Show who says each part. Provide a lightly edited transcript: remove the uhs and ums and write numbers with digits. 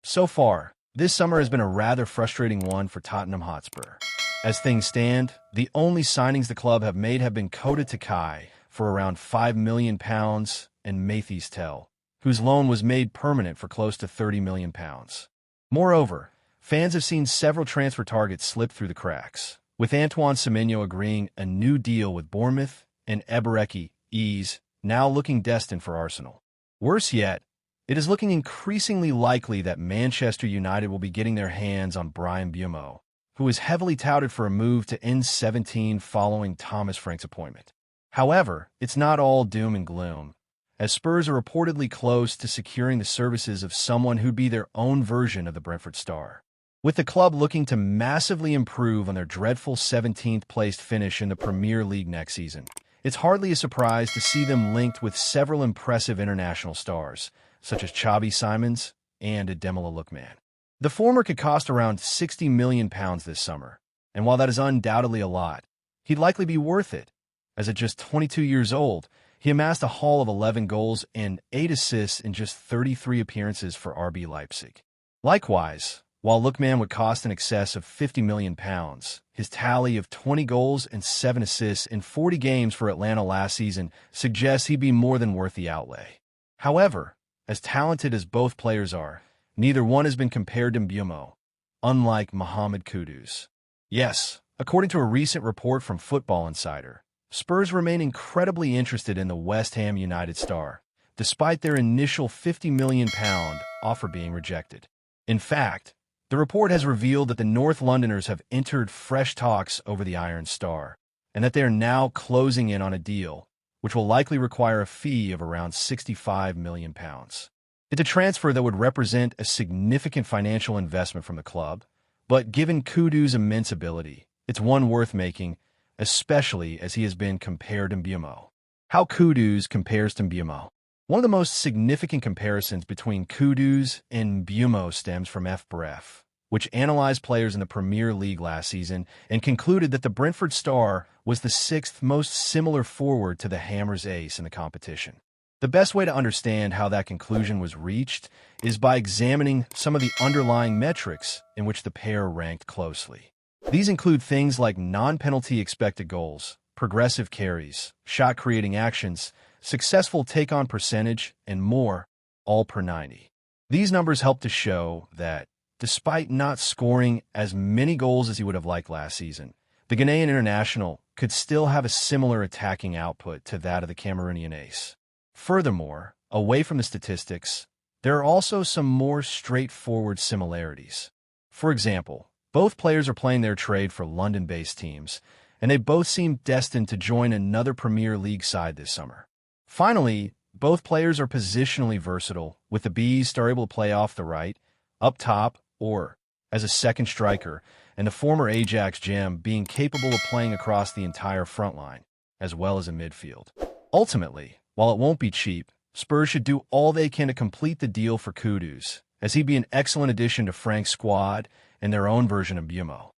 Speaker 1: So far, this summer has been a rather frustrating one for Tottenham Hotspur. As things stand, the only signings the club have made have been Kota Takai for around £5 million and Mathys Tell, whose loan was made permanent for close to £30 million. Moreover, fans have seen several transfer targets slip through the cracks, with Antoine Semenyo agreeing a new deal with Bournemouth and Ebereki Eze now looking destined for Arsenal. Worse yet, it is looking increasingly likely that Manchester United will be getting their hands on Mbeumo, who is heavily touted for a move to N17 following Thomas Frank's appointment. However, it's not all doom and gloom, as Spurs are reportedly close to securing the services of someone who'd be their own version of the Brentford star. With the club looking to massively improve on their dreadful 17th-placed finish in the Premier League next season, it's hardly a surprise to see them linked with several impressive international stars, such as Xabi Simons and Ademola Lookman. The former could cost around £60 million this summer, and while that is undoubtedly a lot, he'd likely be worth it, as at just 22 years old, he amassed a haul of 11 goals and 8 assists in just 33 appearances for RB Leipzig. Likewise, while Lookman would cost in excess of £50 million, his tally of 20 goals and 7 assists in 40 games for Atlanta last season suggests he'd be more than worth the outlay. However, as talented as both players are, neither one has been compared to Mbeumo, unlike Mohamed Kudus. Yes, according to a recent report from Football Insider, Spurs remain incredibly interested in the West Ham United star, despite their initial £50 million offer being rejected. In fact, the report has revealed that the North Londoners have entered fresh talks over the Iron Star, and that they are now closing in on a deal, which will likely require a fee of around £65 million. It's a transfer that would represent a significant financial investment from the club, but given Kudus' immense ability, it's one worth making, especially as he has been compared to Mbeumo. How Kudus compares to Mbeumo. One of the most significant comparisons between Kudus and Mbeumo stems from FBref, which analyzed players in the Premier League last season and concluded that the Brentford star was the 6th most similar forward to the Hammers ace in the competition. The best way to understand how that conclusion was reached is by examining some of the underlying metrics in which the pair ranked closely. These include things like non-penalty expected goals, progressive carries, shot-creating actions, successful take-on percentage, and more, all per 90. These numbers help to show that, despite not scoring as many goals as he would have liked last season, the Ghanaian international could still have a similar attacking output to that of the Cameroonian ace. Furthermore, away from the statistics, there are also some more straightforward similarities. For example, both players are playing their trade for London-based teams, and they both seem destined to join another Premier League side this summer. Finally, both players are positionally versatile, with the Bees able to play off the right, up top, or as a second striker, and the former Ajax gem being capable of playing across the entire front line, as well as in midfield. Ultimately, while it won't be cheap, Spurs should do all they can to complete the deal for Kudus, as he'd be an excellent addition to Frank's squad and their own version of Mbeumo.